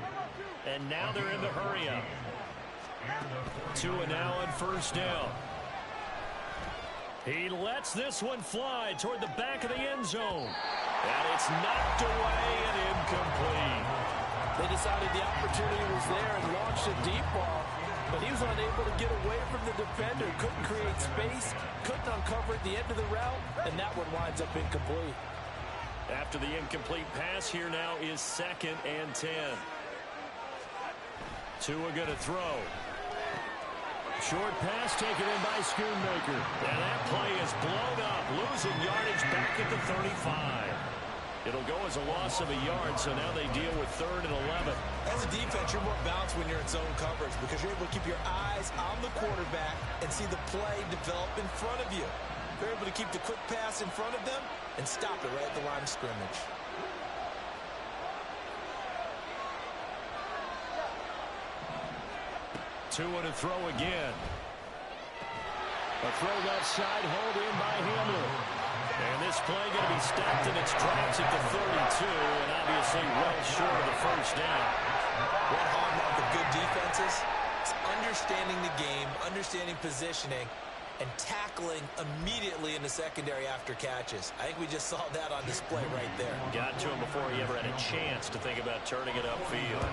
And now they're in the hurry up. Tua now on 1st down. He lets this one fly toward the back of the end zone. And it's knocked away and incomplete. They decided the opportunity was there and launched a deep ball, but he was unable to get away from the defender. Couldn't create space, couldn't uncover at the end of the route, and that one winds up incomplete. After the incomplete pass, here now is 2nd and 10. Tua going to throw. Short pass taken in by Schoonmaker. And that play is blown up, losing yardage back at the 35. It'll go as a loss of a yard, so now they deal with 3rd and 11. As a defense, you're more balanced when you're in zone coverage because you're able to keep your eyes on the quarterback and see the play develop in front of you. You're able to keep the quick pass in front of them and stop it right at the line of scrimmage. Tua to throw again. A throw left side, hauled in by Hamler. And this play going to be stopped in its tracks at the 32, and obviously well short of the 1st down. One hallmark of good defenses is understanding the game, understanding positioning, and tackling immediately in the secondary after catches. I think we just saw that on display right there. Got to him before he ever had a chance to think about turning it upfield.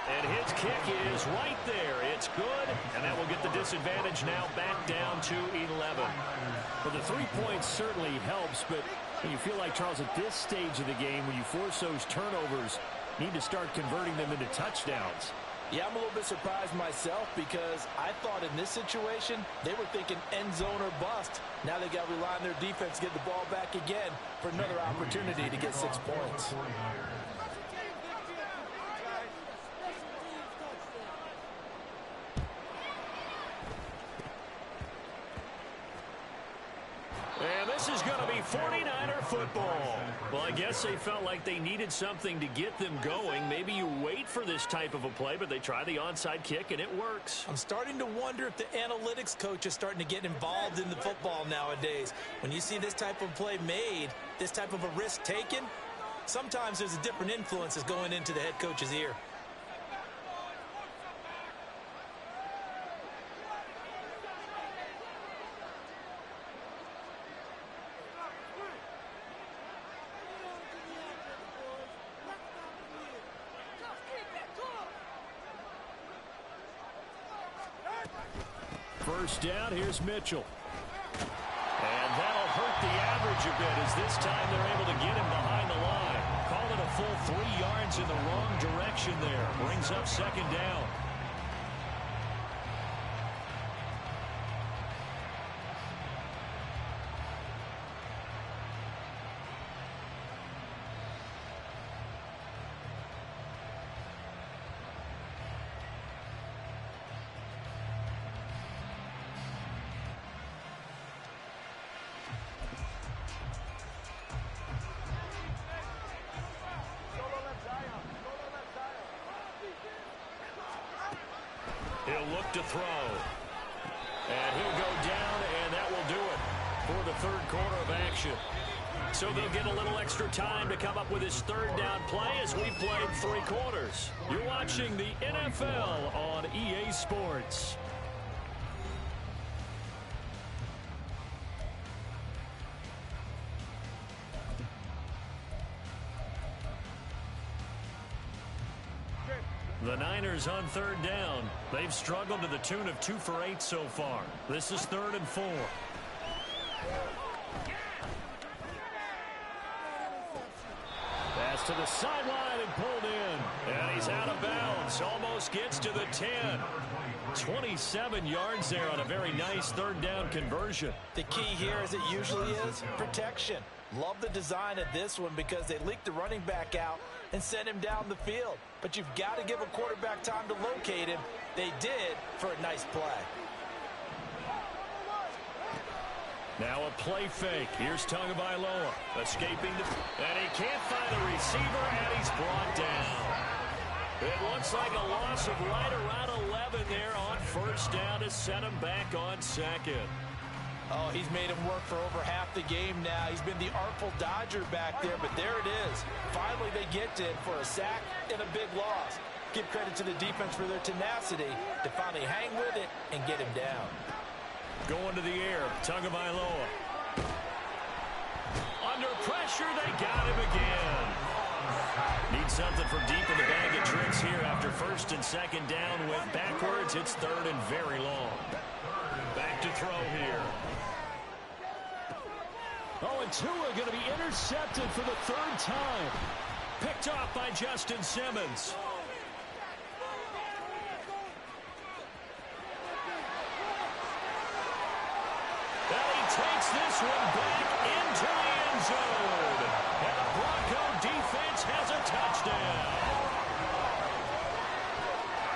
And his kick is right there. It's good, and that will get the disadvantage now back down to 11. Well, the 3 points certainly helps, but when you feel like, Charles, at this stage of the game, when you force those turnovers, need to start converting them into touchdowns. Yeah, I'm a little bit surprised myself because I thought in this situation they were thinking end zone or bust. Now they got to rely on their defense to get the ball back again for another opportunity to get 6 points. And this is going to be 49er football. Well, I guess they felt like they needed something to get them going. Maybe you wait for this type of a play, but they try the onside kick, and it works. I'm starting to wonder if the analytics coach is starting to get involved in the football nowadays. When you see this type of play made, this type of a risk taken, sometimes there's a different influences going into the head coach's ear. First down, here's Mitchell. And that'll hurt the average a bit as this time they're able to get him behind the line. Call it a full 3 yards in the wrong direction there. Brings up second down. He'll look to throw. And he'll go down, and that will do it for the third quarter of action. So they'll get a little extra time to come up with his third down play as we played 3 quarters. You're watching the NFL on EA Sports. The Niners on third down. They've struggled to the tune of 2 for 8 so far. This is 3rd and 4. Pass to the sideline and pulled in. And he's out of bounds. Almost gets to the 10. 27 yards there on a very nice third down conversion. The key here, as it usually is, protection. Love the design of this one because they leaked the running back out and sent him down the field. But you've got to give a quarterback time to locate him. They did for a nice play. Now a play fake. Here's Tagovailoa escaping and he can't find the receiver, and he's brought down. It looks like a loss of right around 11 there on first down to set him back on second. Oh, he's made him work for over half the game now. He's been the artful dodger back there, but there it is. Finally, they get to him for a sack and a big loss. Give credit to the defense for their tenacity to finally hang with it and get him down. Going to the air, Tagovailoa. Under pressure, they got him again. Need something from deep in the bag of tricks here after first and second down. Went backwards. It's 3rd and very long. Back to throw here. Oh, and Tua going to be intercepted for the 3rd time. Picked off by Justin Simmons. And he takes this one back into the end zone. And the Bronco defense has a touchdown.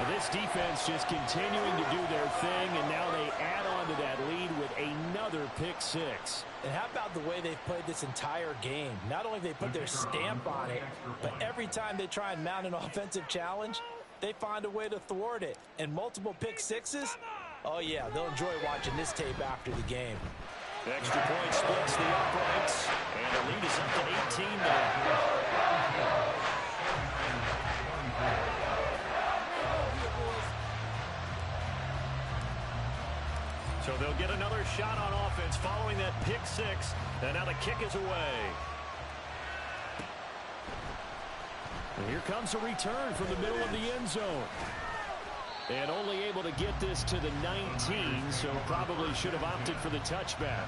This defense just continuing to do their thing, and now they add on to that lead with another pick 6. And how about the way they've played this entire game? Not only have they put their stamp on it, but every time they try and mount an offensive challenge, they find a way to thwart it. And multiple pick 6s, oh yeah, they'll enjoy watching this tape after the game. Extra point splits the uprights, and the lead is up to 18 now. So they'll get another shot on offense following that pick 6, and now the kick is away. And Here comes a return from the middle of the end zone. And only able to get this to the 19, so probably should have opted for the touchback.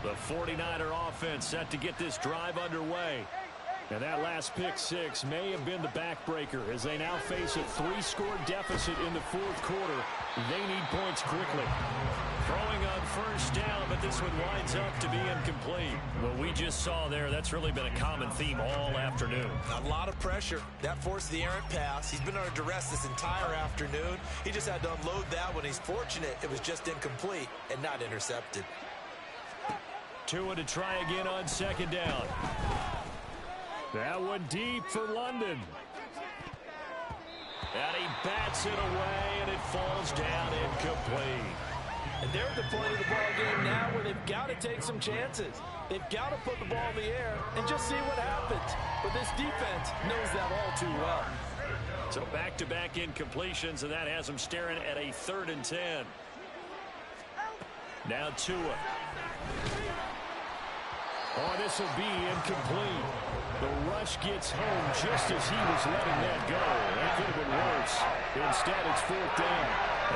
The 49er offense set to get this drive underway. And that last pick six may have been the backbreaker as they now face a 3-score deficit in the fourth quarter. They need points quickly. Throwing on first down, but this one winds up to be incomplete. What we just saw there, that's really been a common theme all afternoon. A lot of pressure. That forced the errant pass. He's been under duress this entire afternoon. He just had to unload that one. He's fortunate it was just incomplete and not intercepted. Tua to try again on second down. That one deep for London. And he bats it away, and it falls down incomplete. And they're at the point of the ball game now where they've got to take some chances. They've got to put the ball in the air and just see what happens. But this defense knows that all too well. So back-to-back incompletions, and that has them staring at a 3rd and 10. Now Tua. Oh, this will be incomplete. The rush gets home just as he was letting that go. That could have been worse. Instead, it's 4th down.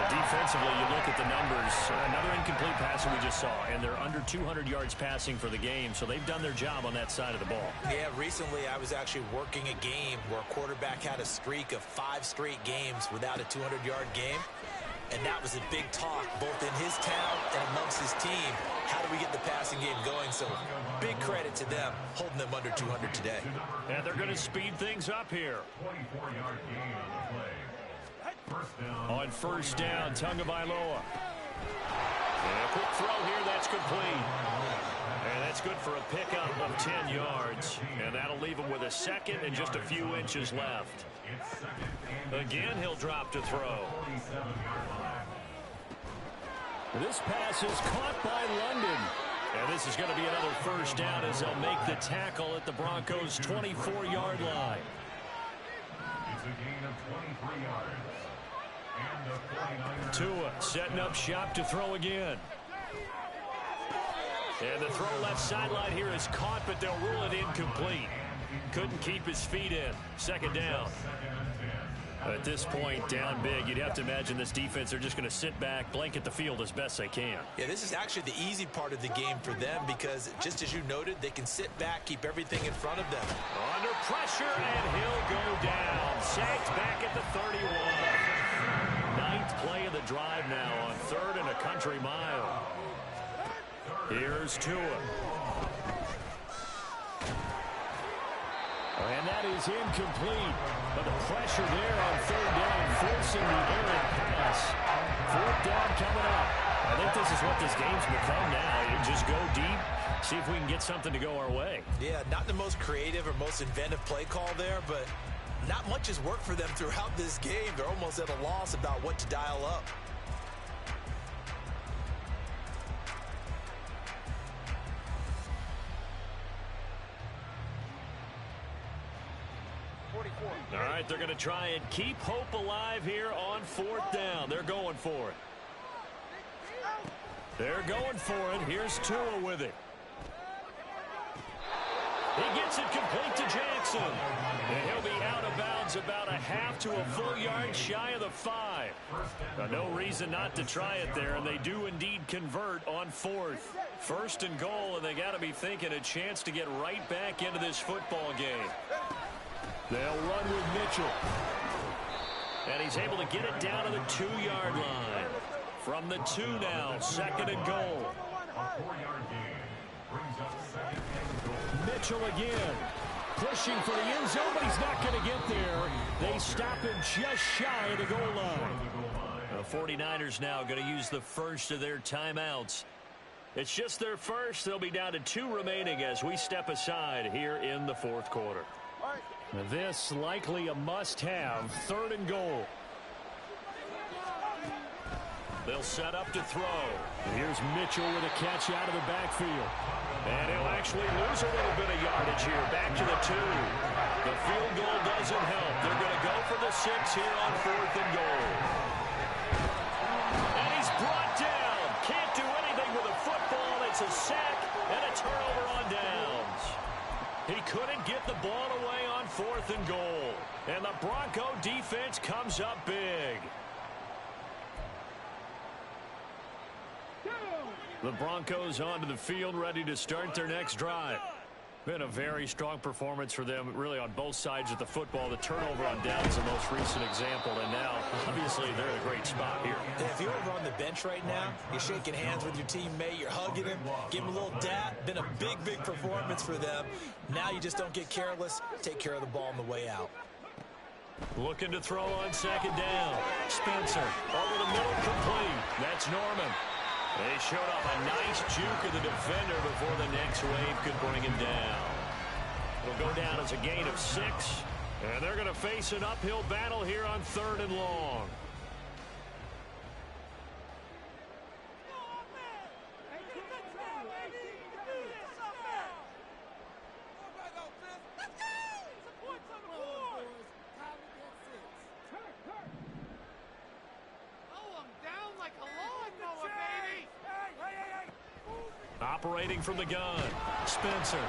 Defensively, you look at the numbers. Another incomplete pass that we just saw, and they're under 200 yards passing for the game, so they've done their job on that side of the ball. Yeah, recently I was actually working a game where a quarterback had a streak of 5 straight games without a 200-yard game. And that was a big talk, both in his town and amongst his team. How do we get the passing game going? So big credit to them, holding them under 200 today. And they're going to speed things up here. 24-yard gain on the play. On first down, Tagovailoa. And a quick throw here, that's complete. And that's good for a pickup of 10 yards. And that'll leave him with a second and just a few inches left. Again, he'll drop to throw. This pass is caught by London. And this is going to be another first down as they'll make the tackle at the Broncos' 24-yard line. It's a gain of 23 yards. Tua setting up shop to throw again. And the throw left sideline here is caught, but they'll rule it incomplete. Couldn't keep his feet in. Second down. At this point, down big, you'd have to imagine this defense, they're just going to sit back, blanket the field as best they can. Yeah, this is actually the easy part of the game for them because, just as you noted, they can sit back, keep everything in front of them. Under pressure, and he'll go down. Sacked back at the 31. 9th play of the drive now on 3rd and a country mile. Here's Tua. And that is incomplete. But the pressure there on 3rd down, forcing the errant pass. 4th down coming up. I think this is what this game's become now. You just go deep, see if we can get something to go our way. Yeah, not the most creative or most inventive play call there, but not much has worked for them throughout this game. They're almost at a loss about what to dial up. All right, they're going to try and keep hope alive here on 4th down. They're going for it. They're going for it. Here's Tua with it. He gets it complete to Jackson. And he'll be out of bounds about a half to a full yard shy of the 5. No reason not to try it there, and they do indeed convert on 4th. 1st and goal, and they got to be thinking a chance to get right back into this football game. They'll run with Mitchell. And he's able to get it down to the 2-yard line. From the 2 now, 2nd and goal. Mitchell again. Pushing for the end zone, but he's not going to get there. They stop him just shy of the goal line. The 49ers now going to use the first of their timeouts. It's just their first. They'll be down to 2 remaining as we step aside here in the 4th quarter. This likely a must-have. 3rd and goal. They'll set up to throw. Here's Mitchell with a catch out of the backfield. And he'll actually lose a little bit of yardage here. Back to the 2. The field goal doesn't help. They're going to go for the 6 here on 4th and goal. It's a sack and a turnover on downs. He couldn't get the ball away on 4th and goal. And the Bronco defense comes up big. The Broncos onto the field, ready to start their next drive. Been a very strong performance for them, really, on both sides of the football. The turnover on downs the most recent example, and now, obviously, they're in a great spot here. Yeah, if you're over on the bench right now, you're shaking hands with your teammate, you're hugging him, give him a little dap. Been a big, big performance for them. Now you just don't get careless. Take care of the ball on the way out. Looking to throw on 2nd down. Spencer, over the middle, complete. That's Norman. They showed off a nice juke of the defender before the next wave could bring him down. It'll go down as a gain of 6, and they're going to face an uphill battle here on 3rd and long. Operating from the gun, Spencer.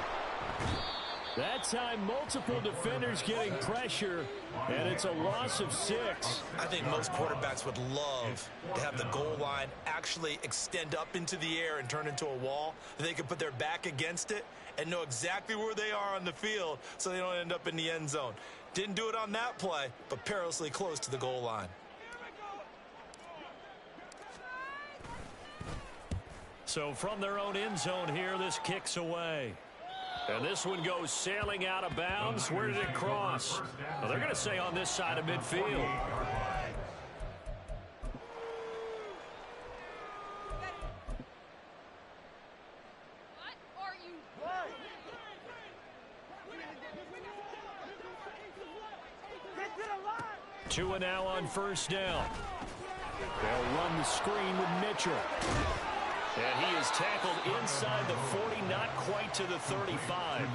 That time, multiple defenders getting pressure, and it's a loss of 6. I think most quarterbacks would love to have the goal line actually extend up into the air and turn into a wall. They can put their back against it and know exactly where they are on the field so they don't end up in the end zone. Didn't do it on that play, but perilously close to the goal line. So from their own end zone here, this kicks away. And this one goes sailing out of bounds. Where did it cross? Well, they're going to say on this side of midfield. Tua now on 1st down. They'll run the screen with Mitchell. And he is tackled inside the 40, not quite to the 35.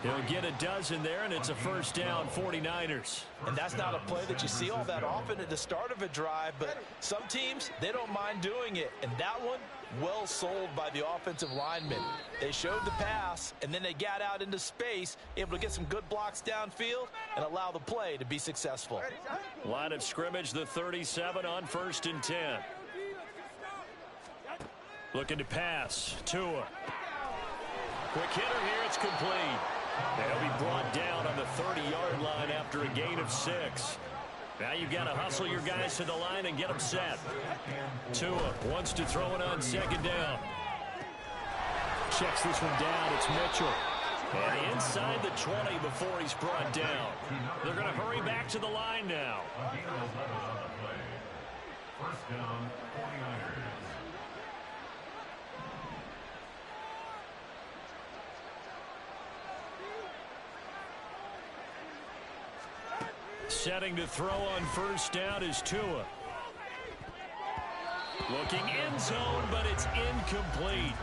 He'll get a dozen there, and it's a 1st down, 49ers. And that's not a play that you see all that often at the start of a drive, but some teams, they don't mind doing it. And that one, well sold by the offensive lineman. They showed the pass, and then they got out into space, able to get some good blocks downfield and allow the play to be successful. Line of scrimmage, the 37 on 1st and 10. Looking to pass. Tua. Quick hitter here. It's complete. They'll be brought down on the 30-yard line after a gain of 6. Now you've got to hustle your guys to the line and get them set. Tua wants to throw it on 2nd down. Checks this one down. It's Mitchell. And inside the 20 before he's brought down. They're going to hurry back to the line now. 1st down, 49ers. Setting to throw on 1st down is Tua. Looking end zone, but it's incomplete.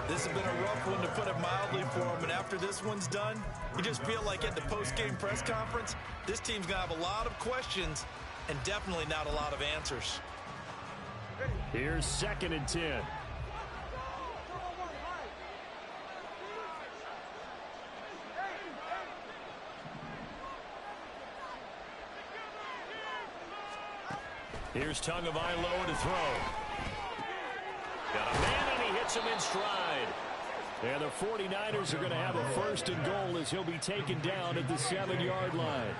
This has been a rough one, to put it mildly, for him. And after this one's done, you just feel like at the post-game press conference, this team's going to have a lot of questions and definitely not a lot of answers. Here's 2nd and 10. Here's Tagovailoa to throw. Got a man, and he hits him in stride. And the 49ers are going to have a 1st and goal as he'll be taken down at the 7-yard line.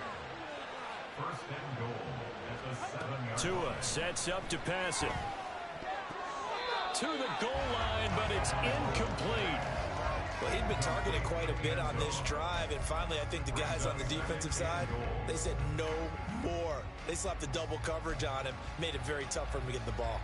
1st and goal at the 7-yard Tua sets up to pass it. To the goal line, but it's incomplete. Well, he'd been targeted quite a bit on this drive, and finally I think the guys on the defensive side, they said no more. They slapped the double coverage on him, made it very tough for him to get the ball.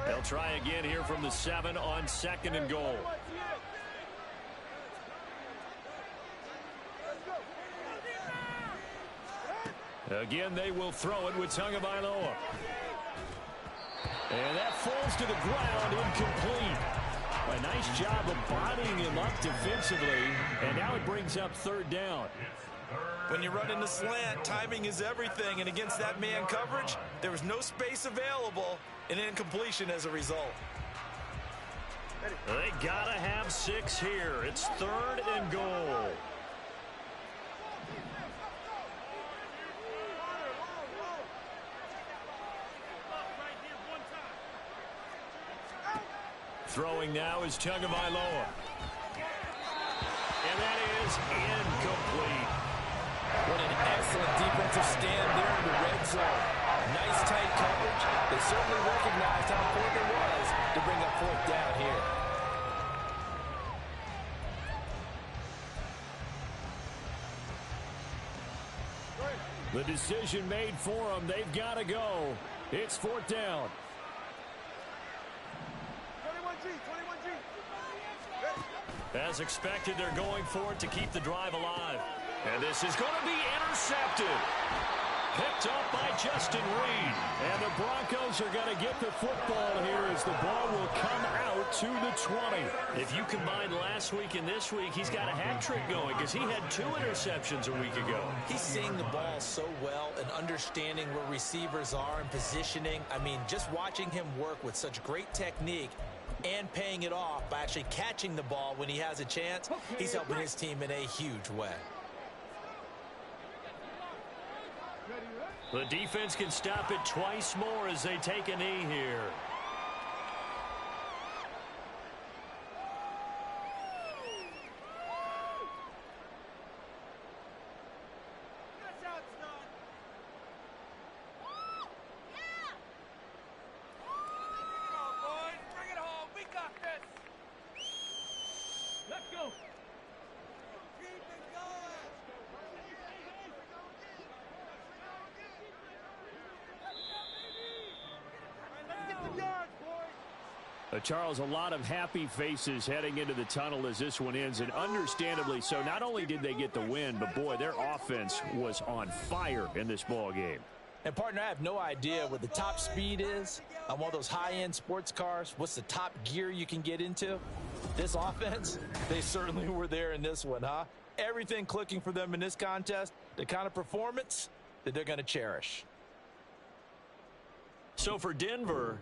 They'll try again here from the 7 on 2nd and goal. Again, they will throw it with Tagovailoa. And that falls to the ground, incomplete. A nice job of bodying him up defensively, and now it brings up third down. When you run in the slant, timing is everything, and against that man coverage, there was no space available, and incompletion as a result. They gotta have 6 here. It's 3rd and goal. Throwing now is Tagovailoa. And that is incomplete. What an excellent defensive stand there in the red zone. Nice tight coverage. They certainly recognized how important it was to bring up 4th down here. The decision made for them. They've got to go. It's 4th down. 21G, 21G. As expected, they're going for it to keep the drive alive. And this is going to be intercepted. Picked up by Justin Reed. And the Broncos are going to get the football here as the ball will come out to the 20. If you combine last week and this week, he's got a hat trick going because he had 2 interceptions a week ago. He's seeing the ball so well and understanding where receivers are and positioning. I mean, just watching him work with such great technique and paying it off by actually catching the ball when he has a chance, he's helping his team in a huge way. The defense can stop it twice more as they take a knee here. Let's go. Charles, a lot of happy faces heading into the tunnel as this one ends, and understandably so. Not only did they get the win, but boy, their offense was on fire in this ball game. And partner, I have no idea what the top speed is on one of those high-end sports cars. What's the top gear you can get into? This offense, they certainly were there in this one, huh? Everything clicking for them in this contest, the kind of performance that they're going to cherish. So for Denver,